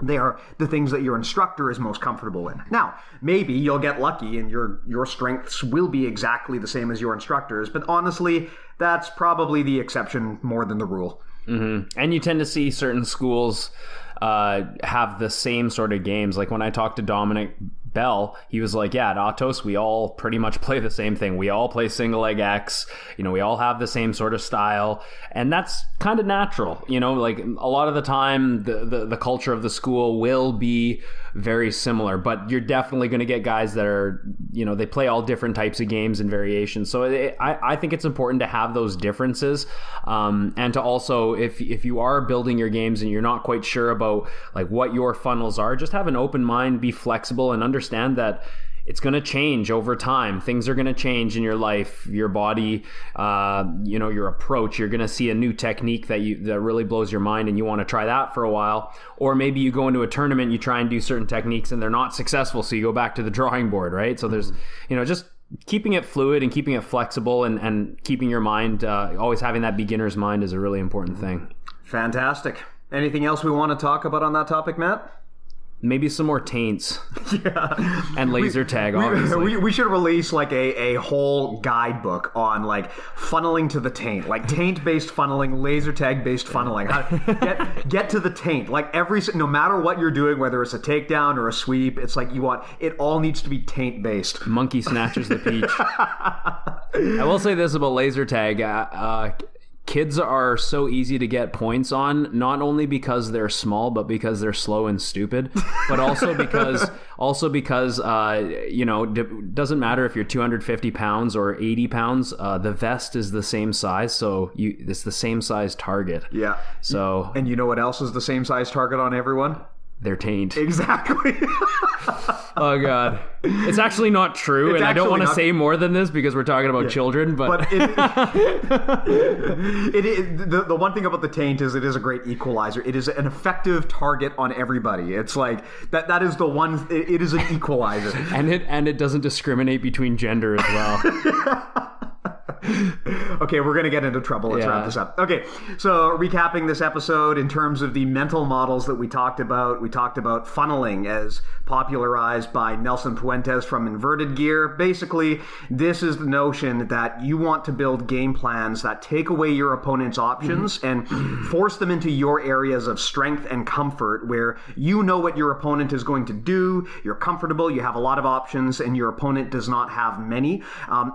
they are the things that your instructor is most comfortable in. Now, maybe you'll get lucky and your strengths will be exactly the same as your instructor's, but honestly, that's probably the exception more than the rule. Mm-hmm. And you tend to see certain schools have the same sort of games. Like when I talked to Dominic Bell, he was like, yeah, at Atos, we all pretty much play the same thing. We all play single leg X. We all have the same sort of style. And that's kind of natural. Like a lot of the time, the culture of the school will be very similar, but you're definitely going to get guys that are, they play all different types of games and variations. So I think it's important to have those differences. And to also, if you are building your games and you're not quite sure about like what your funnels are, just have an open mind, be flexible, and understand that it's going to change over time. Things are going to change in your life, your body, your approach. You're going to see a new technique that really blows your mind, and you want to try that for a while. Or maybe you go into a tournament, you try and do certain techniques and they're not successful, so you go back to the drawing board, right? So there's, just keeping it fluid and keeping it flexible and keeping your mind, always having that beginner's mind is a really important thing. Fantastic. Anything else we want to talk about on that topic, Matt? Maybe some more taints. Yeah. And laser tag, obviously. We should release like a whole guidebook on like funneling to the taint, like taint-based funneling, laser tag-based funneling. Get to the taint. Like no matter what you're doing, whether it's a takedown or a sweep, it's like it all needs to be taint-based. Monkey snatches the peach. I will say this about laser tag. Kids are so easy to get points on, not only because they're small, but because they're slow and stupid, but also because doesn't matter if you're 250 pounds or 80 pounds, the vest is the same size, so it's the same size target. Yeah. So. And you know what else is the same size target on everyone? They're taint. Exactly. Oh God, it's actually not true, and I don't want to say more than this because we're talking about children. But the one thing about the taint is it is a great equalizer. It is an effective target on everybody. It's like that is the one. It is an equalizer, and it doesn't discriminate between gender as well. Okay, we're going to get into trouble. Let's wrap this up. Okay, so recapping this episode in terms of the mental models that we talked about funneling as popularized by Nelson Puentes from Inverted Gear. Basically, this is the notion that you want to build game plans that take away your opponent's options and force them into your areas of strength and comfort, where you know what your opponent is going to do, you're comfortable, you have a lot of options, and your opponent does not have many.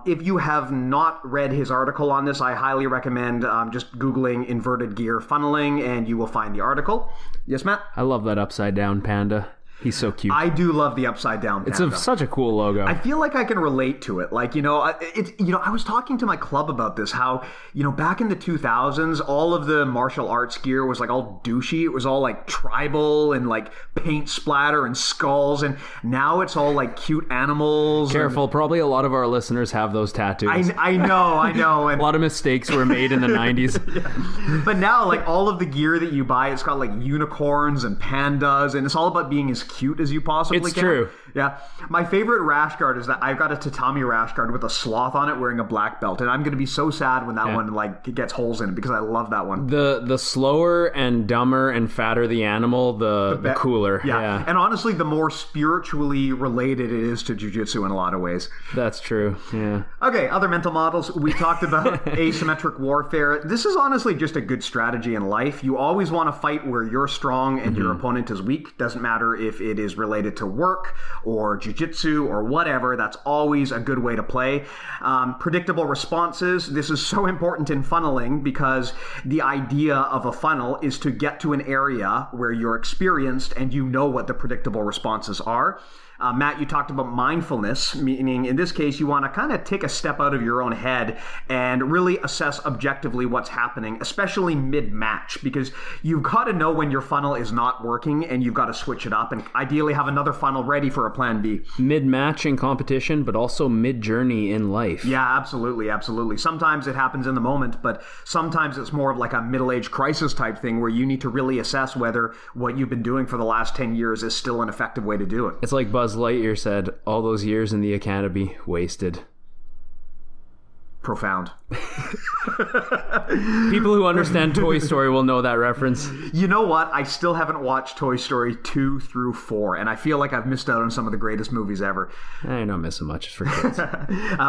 If you have not read his article on this, I highly recommend just Googling Inverted Gear funneling, and you will find the article. Yes, Matt? I love that upside down panda. He's so cute. I do love the upside down panda. It's such a cool logo. I feel like I can relate to it. Like, I was talking to my club about this, how, back in the 2000s, all of the martial arts gear was like all douchey. It was all like tribal and like paint splatter and skulls. And now it's all like cute animals. Careful. Probably a lot of our listeners have those tattoos. I know. And a lot of mistakes were made in the 90s. Yeah. But now, like, all of the gear that you buy, it's got like unicorns and pandas, and it's all about being as cute as you possibly can. It's true. Yeah. My favorite rash guard is that I've got a tatami rash guard with a sloth on it wearing a black belt. And I'm going to be so sad when that one like gets holes in it because I love that one. The slower and dumber and fatter the animal, the cooler. Yeah. And honestly, the more spiritually related it is to jiu-jitsu in a lot of ways. That's true. Yeah. Okay, other mental models. We talked about asymmetric warfare. This is honestly just a good strategy in life. You always want to fight where you're strong and your opponent is weak. Doesn't matter if it is related to work or jiu-jitsu or whatever. That's always a good way to play. Predictable responses. This is so important in funneling because the idea of a funnel is to get to an area where you're experienced and you know what the predictable responses are. Matt, you talked about mindfulness, meaning in this case, you want to kind of take a step out of your own head and really assess objectively what's happening, especially mid-match, because you've got to know when your funnel is not working and you've got to switch it up and ideally have another funnel ready for a plan B. Mid-match in competition, but also mid-journey in life. Yeah, absolutely, absolutely. Sometimes it happens in the moment, but sometimes it's more of like a middle-age crisis type thing where you need to really assess whether what you've been doing for the last 10 years is still an effective way to do it. It's like Buzz Lightyear said, all those years in the academy wasted. Profound. People who understand Toy Story will know that reference. You know what? I still haven't watched Toy Story 2 through 4, and I feel like I've missed out on some of the greatest movies ever. I don't miss much. It's for kids.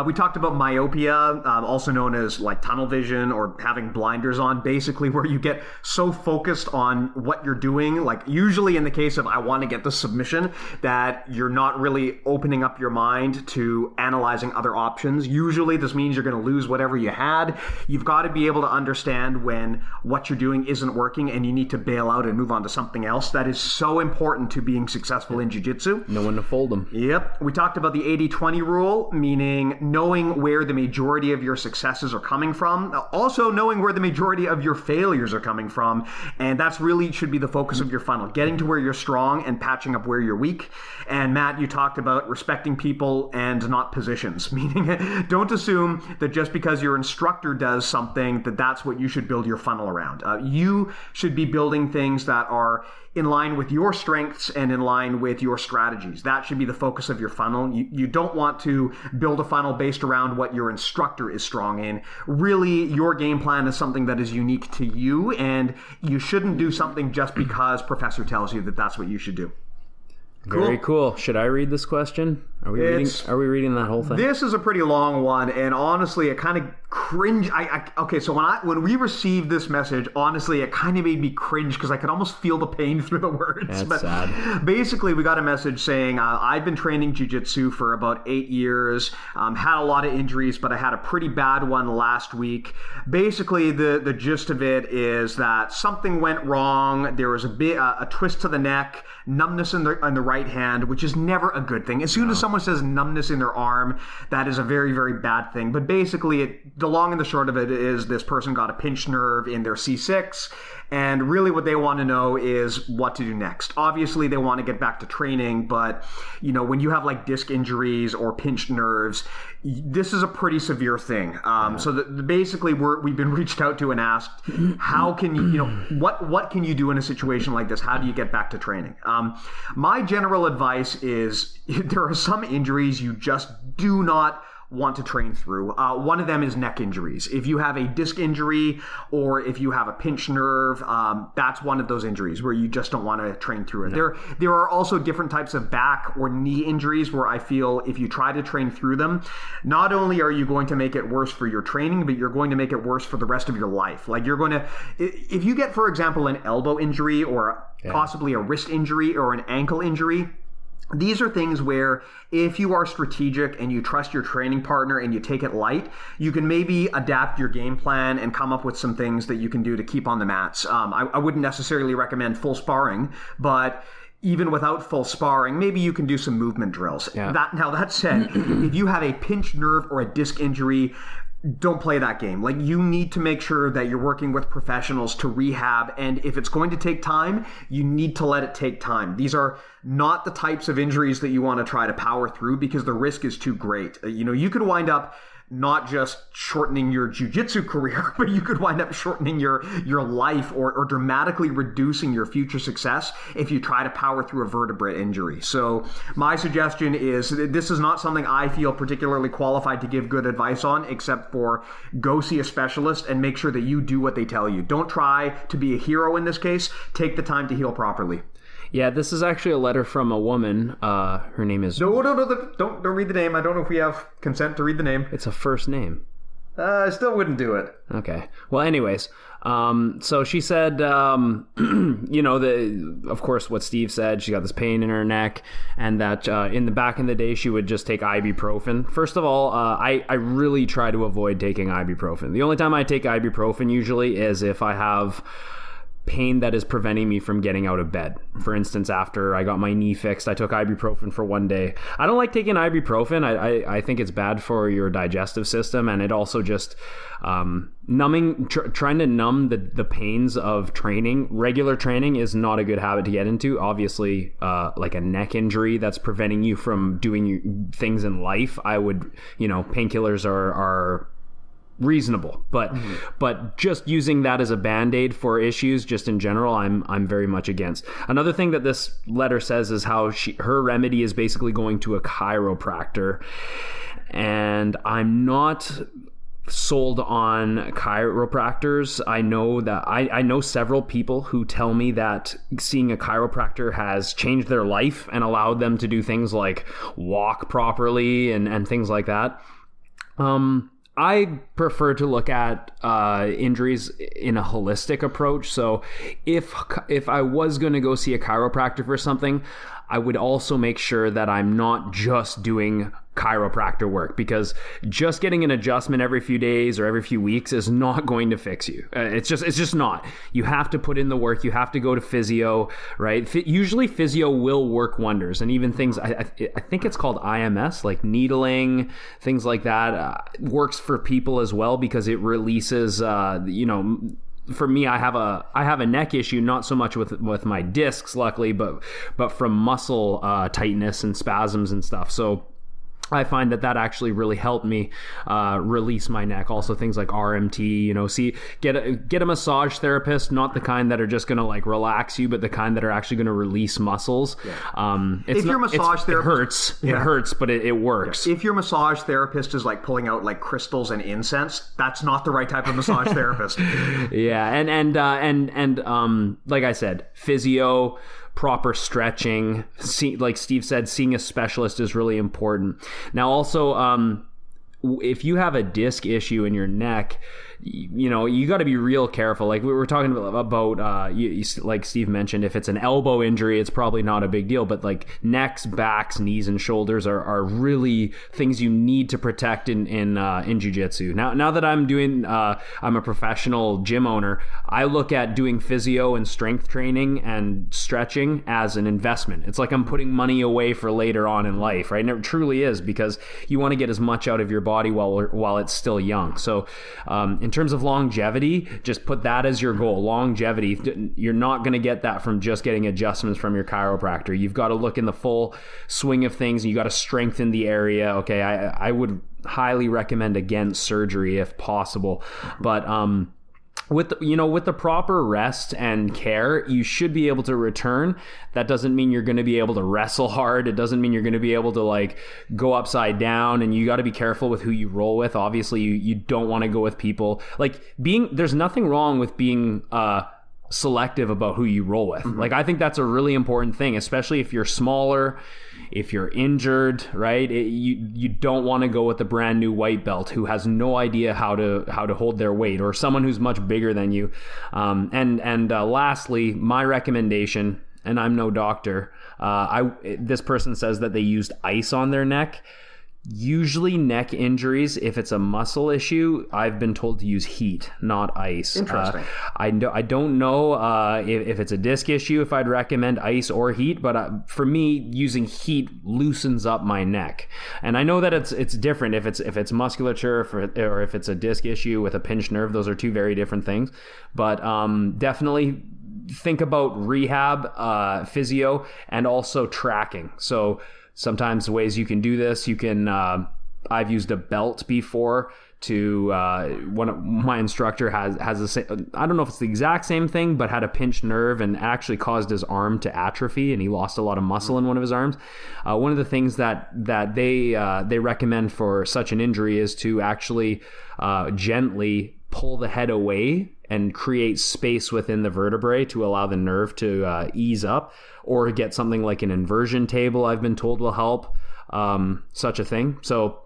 We talked about myopia, also known as like tunnel vision or having blinders on, basically where you get so focused on what you're doing, like usually in the case of I want to get the submission, that you're not really opening up your mind to analyzing other options. Usually this means you're going to lose whatever you had. You've got to be able to understand when what you're doing isn't working and you need to bail out and move on to something else. That is so important to being successful in jiu-jitsu. No one to fold them. Yep. We talked about the 80-20 rule, meaning knowing where the majority of your successes are coming from. Also knowing where the majority of your failures are coming from. And that's really should be the focus of your funnel. Getting to where you're strong and patching up where you're weak. And Matt, you talked about respecting people and not positions, meaning don't assume that just because your instructor does something that that's what you should build your funnel around. You should be building things that are in line with your strengths and in line with your strategies. That should be the focus of your funnel. You don't want to build a funnel based around what your instructor is strong in. Really, your game plan is something that is unique to you, and you shouldn't do something just because professor tells you that that's what you should do. Very cool. Should I read this question? Are we reading that whole thing? This is a pretty long one, and honestly, it kind of cringe. Okay, so when we received this message, honestly, it kind of made me cringe because I could almost feel the pain through the words. That's sad. Basically, we got a message saying, I've been training jiu-jitsu for about 8 years, had a lot of injuries, but I had a pretty bad one last week. Basically, the gist of it is that something went wrong. There was a twist to the neck, numbness in the right hand, which is never a good thing. As soon as someone says numbness in their arm, that is a very, very bad thing. But basically, the long and the short of it is this person got a pinched nerve in their C6, and really what they want to know is what to do next. Obviously, they want to get back to training, but when you have like disc injuries or pinched nerves, this is a pretty severe thing. So basically, we've been reached out to and asked, how can you, what can you do in a situation like this? How do you get back to training? My general advice is there are some injuries you just do not want to train through. One of them is neck injuries. If you have a disc injury or if you have a pinched nerve, that's one of those injuries where you just don't want to train through it. No. There are also different types of back or knee injuries where I feel if you try to train through them, not only are you going to make it worse for your training, but you're going to make it worse for the rest of your life. Like if you get, for example, an elbow injury or possibly a wrist injury or an ankle injury, these are things where if you are strategic and you trust your training partner and you take it light, you can maybe adapt your game plan and come up with some things that you can do to keep on the mats. I wouldn't necessarily recommend full sparring, but even without full sparring, maybe you can do some movement drills. Yeah. That said, if you have a pinched nerve or a disc injury, don't play that game. Like, you need to make sure that you're working with professionals to rehab, and if it's going to take time, you need to let it take time. These are not the types of injuries that you want to try to power through because the risk is too great. You could wind up not just shortening your jiu-jitsu career, but you could wind up shortening your life or dramatically reducing your future success if you try to power through a vertebrae injury. So my suggestion is, this is not something I feel particularly qualified to give good advice on, except for go see a specialist and make sure that you do what they tell you. Don't try to be a hero in this case. Take the time to heal properly. Yeah, this is actually a letter from a woman. Her name is... No, don't read the name. I don't know if we have consent to read the name. It's a first name. I still wouldn't do it. Okay. Well, anyways, so she said, of course, what Steve said, she got this pain in her neck, and that in the back in the day, she would just take ibuprofen. First of all, I really try to avoid taking ibuprofen. The only time I take ibuprofen usually is if I have pain that is preventing me from getting out of bed. For instance, after I got my knee fixed, I took ibuprofen for one day. I don't like taking ibuprofen. I think it's bad for your digestive system, and it also just trying to numb the pains of training. Regular training is not a good habit to get into. Obviously, like a neck injury that's preventing you from doing things in life, I would, painkillers are reasonher, but just using that as a band-aid for issues just in general, I'm very much against. Another thing that this letter says is how her remedy is basically going to a chiropractor, and I'm not sold on chiropractors. I know several people who tell me that seeing a chiropractor has changed their life and allowed them to do things like walk properly and things like that. I prefer to look at injuries in a holistic approach. So if I was going to go see a chiropractor for something, I would also make sure that I'm not just doing chiropractor work, because just getting an adjustment every few days or every few weeks is not going to fix you. It's just not. You have to put in the work. You have to go to physio, right? Usually physio will work wonders, and even things, I think it's called IMS, like needling, things like that, works for people as well, because it releases, for me, I have a neck issue, not so much with my discs, luckily, but from muscle tightness and spasms and stuff. So I find that actually really helped me release my neck. Also things like RMT, get a massage therapist, not the kind that are just going to like relax you, but the kind that are actually going to release muscles. Yeah. If your massage therapist, it hurts, but it works. Yeah. If your massage therapist is like pulling out like crystals and incense, that's not the right type of massage therapist. Yeah. And like I said, physio, proper stretching, like Steve said, seeing a specialist is really important. Now also, if you have a disc issue in your neck, you got to be real careful. Like we were talking about like Steve mentioned, if it's an elbow injury, it's probably not a big deal, but like necks, backs, knees, and shoulders are really things you need to protect in jiu-jitsu. Now that I'm a professional gym owner, I look at doing physio and strength training and stretching as an investment. It's like I'm putting money away for later on in life, right? And it truly is, because you want to get as much out of your body while it's still young. So in terms of longevity, just put that as your goal. Longevity, you're not going to get that from just getting adjustments from your chiropractor. You've got to look in the full swing of things, and you got to strengthen the area. Okay, I would highly recommend against surgery if possible, but with the proper rest and care, you should be able to return. That doesn't mean you're going to be able to wrestle hard. It doesn't mean you're going to be able to like go upside down, and you got to be careful with who you roll with. Obviously, you don't want to go with people there's nothing wrong with being selective about who you roll with. Mm-hmm. Like, I think that's a really important thing, especially if you're smaller, if you're injured, right? You don't want to go with a brand new white belt who has no idea how to hold their weight, or someone who's much bigger than you. Lastly, my recommendation, and I'm no doctor, this person says that they used ice on their neck. Usually neck injuries, if it's a muscle issue, I've been told to use heat, not ice. Interesting. I don't know if it's a disc issue, if I'd recommend ice or heat, but for me, using heat loosens up my neck. And I know that it's different if it's musculature or if it's a disc issue with a pinched nerve. Those are two very different things. But definitely think about rehab, physio, and also tracking. So sometimes ways you can do this, you can I've used a belt before to one of my instructor has the same, I don't know if it's the exact same thing, but had a pinched nerve and actually caused his arm to atrophy, and he lost a lot of muscle in one of his arms. One of the things that they recommend for such an injury is to actually gently pull the head away and create space within the vertebrae to allow the nerve to ease up, or get something like an inversion table, I've been told, will help such a thing. So,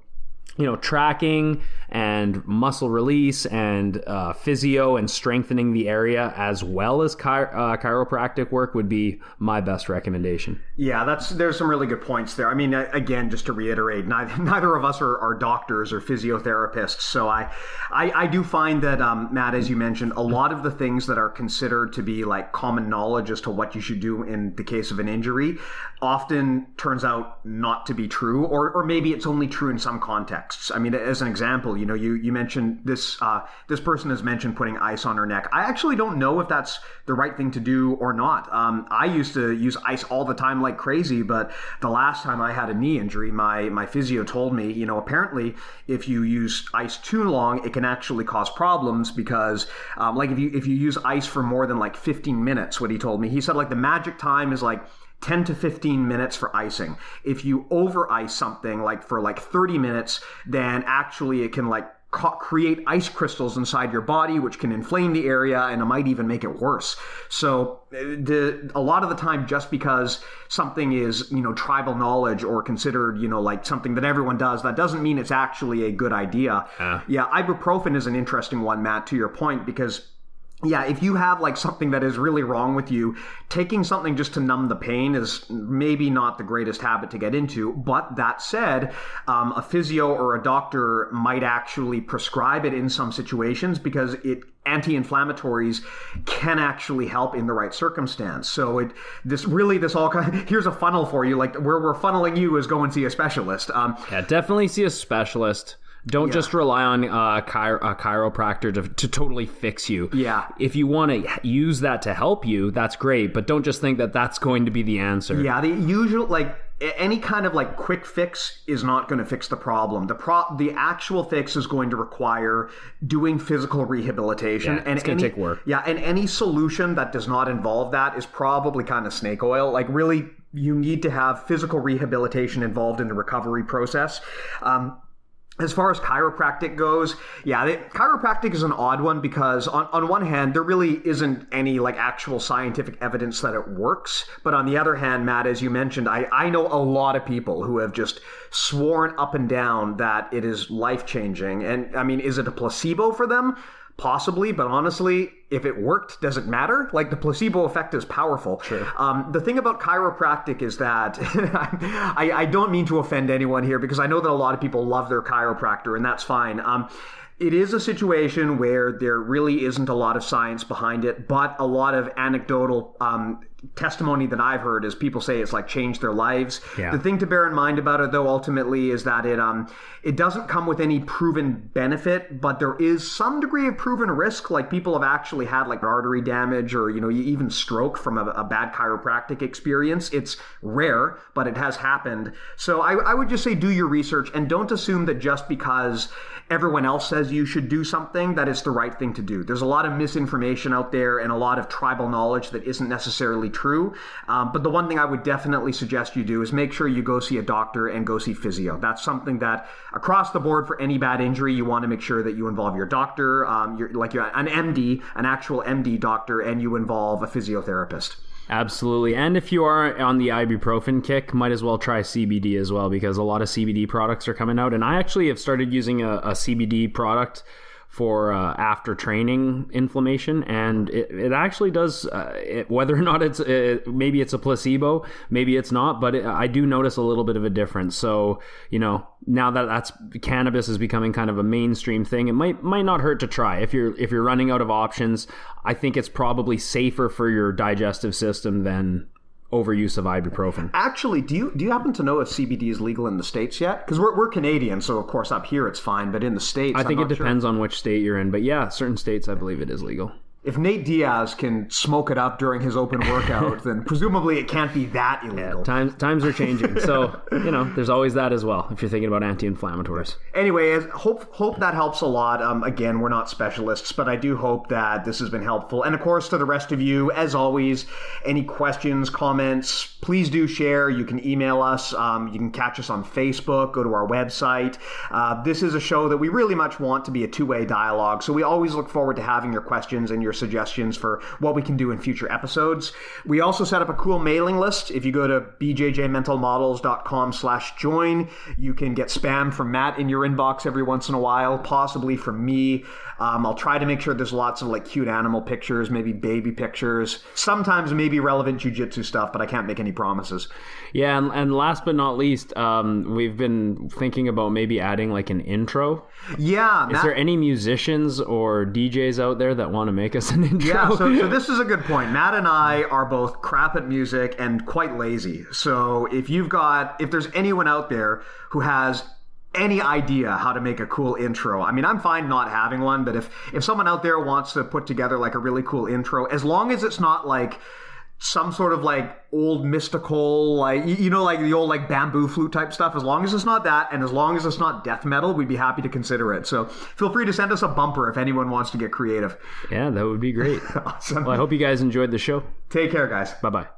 tracking and muscle release and physio and strengthening the area, as well as chiropractic work, would be my best recommendation. Yeah, there's some really good points there. I mean, again, just to reiterate, neither of us are doctors or physiotherapists. So I do find that, Matt, as you mentioned, a lot of the things that are considered to be like common knowledge as to what you should do in the case of an injury often turns out not to be true, or maybe it's only true in some contexts. I mean, as an example, you mentioned this person has mentioned putting ice on her neck. I actually don't know if that's the right thing to do or not. I used to use ice all the time like crazy, but the last time I had a knee injury, my physio told me, apparently if you use ice too long, it can actually cause problems, because like if you use ice for more than like 15 minutes, what he told me, he said like the magic time is like 10 to 15 minutes for icing. If you over ice something like for like 30 minutes, then actually it can like create ice crystals inside your body, which can inflame the area, and it might even make it worse. So a lot of the time, just because something is, tribal knowledge or considered, like something that everyone does, that doesn't mean it's actually a good idea. Yeah, ibuprofen is an interesting one, Matt, to your point, because yeah, if you have like something that is really wrong with you, taking something just to numb the pain is maybe not the greatest habit to get into. But that said, a physio or a doctor might actually prescribe it in some situations, because anti-inflammatories can actually help in the right circumstance. So here's a funnel for you. Like where we're funneling you is go and see a specialist. Yeah, definitely see a specialist. Don't just rely on a chiropractor to totally fix you. Yeah. If you want to use that to help you, that's great. But don't just think that that's going to be the answer. Yeah, the usual, any kind of like quick fix is not going to fix the problem. The actual fix is going to require doing physical rehabilitation. Yeah, it's going to take work. Yeah, and any solution that does not involve that is probably kind of snake oil. Like really, you need to have physical rehabilitation involved in the recovery process. As far as chiropractic goes, chiropractic is an odd one, because on one hand, there really isn't any like actual scientific evidence that it works. But on the other hand, Matt, as you mentioned, I know a lot of people who have just sworn up and down that it is life-changing. And I mean, is it a placebo for them? Possibly, but honestly, if it worked, does it matter? Like, the placebo effect is powerful. Sure. The thing about chiropractic is that I don't mean to offend anyone here, because I know that a lot of people love their chiropractor, and that's fine. It is a situation where there really isn't a lot of science behind it, but a lot of anecdotal testimony that I've heard is people say it's like changed their lives. Yeah. The thing to bear in mind about it, though, ultimately, is that it doesn't come with any proven benefit, but there is some degree of proven risk. Like, people have actually had like artery damage or even stroke from a bad chiropractic experience. It's rare, but it has happened. So I would just say do your research, and don't assume that just because everyone else says you should do something that it's the right thing to do. There's a lot of misinformation out there and a lot of tribal knowledge that isn't necessarily true. But the one thing I would definitely suggest you do is make sure you go see a doctor and go see physio. That's something that across the board for any bad injury, you want to make sure that you involve your doctor, you're an MD, an actual MD doctor, and you involve a physiotherapist. Absolutely. And if you are on the ibuprofen kick, might as well try CBD as well, because a lot of CBD products are coming out. And I actually have started using a CBD product for after training inflammation, and it actually does, whether or not maybe it's a placebo, maybe it's not, but I do notice a little bit of a difference. So, now that cannabis is becoming kind of a mainstream thing, it might not hurt to try. If you're running out of options, I think it's probably safer for your digestive system than overuse of ibuprofen. Actually, do you happen to know if CBD is legal in the States yet? Because we're Canadian, so of course up here it's fine, but in the States, I think it depends on which state you're in. But yeah, certain states I believe it is legal. if Nate Diaz can smoke it up during his open workout, then presumably it can't be that illegal. Yeah, times are changing. So, there's always that as well if you're thinking about anti-inflammatories. Anyway, hope that helps a lot. Again, we're not specialists, but I do hope that this has been helpful. And of course, to the rest of you, as always, any questions, comments, please do share. You can email us. You can catch us on Facebook. Go to our website. This is a show that we really much want to be a two-way dialogue. So we always look forward to having your questions and your suggestions for what we can do in future episodes. We also set up a cool mailing list. If you go to bjjmentalmodels.com/join, you can get spam from Matt in your inbox every once in a while, possibly from me. I'll try to make sure there's lots of cute animal pictures, maybe baby pictures, sometimes maybe relevant jiu-jitsu stuff, but I can't make any promises. Yeah, and last but not least, we've been thinking about maybe adding an intro. Yeah. Is there any musicians or DJs out there that want to make us an intro? Yeah, so this is a good point. Matt and I are both crap at music and quite lazy. So if there's anyone out there who has any idea how to make a cool intro, I mean, I'm fine not having one, but if someone out there wants to put together a really cool intro, as long as it's not some sort of old mystical, the old bamboo flute type stuff, as long as it's not that, and as long as it's not death metal, we'd be happy to consider it. So feel free to send us a bumper if anyone wants to get creative. Yeah, that would be great. Awesome. Well, I hope you guys enjoyed the show. Take care, guys. Bye-bye.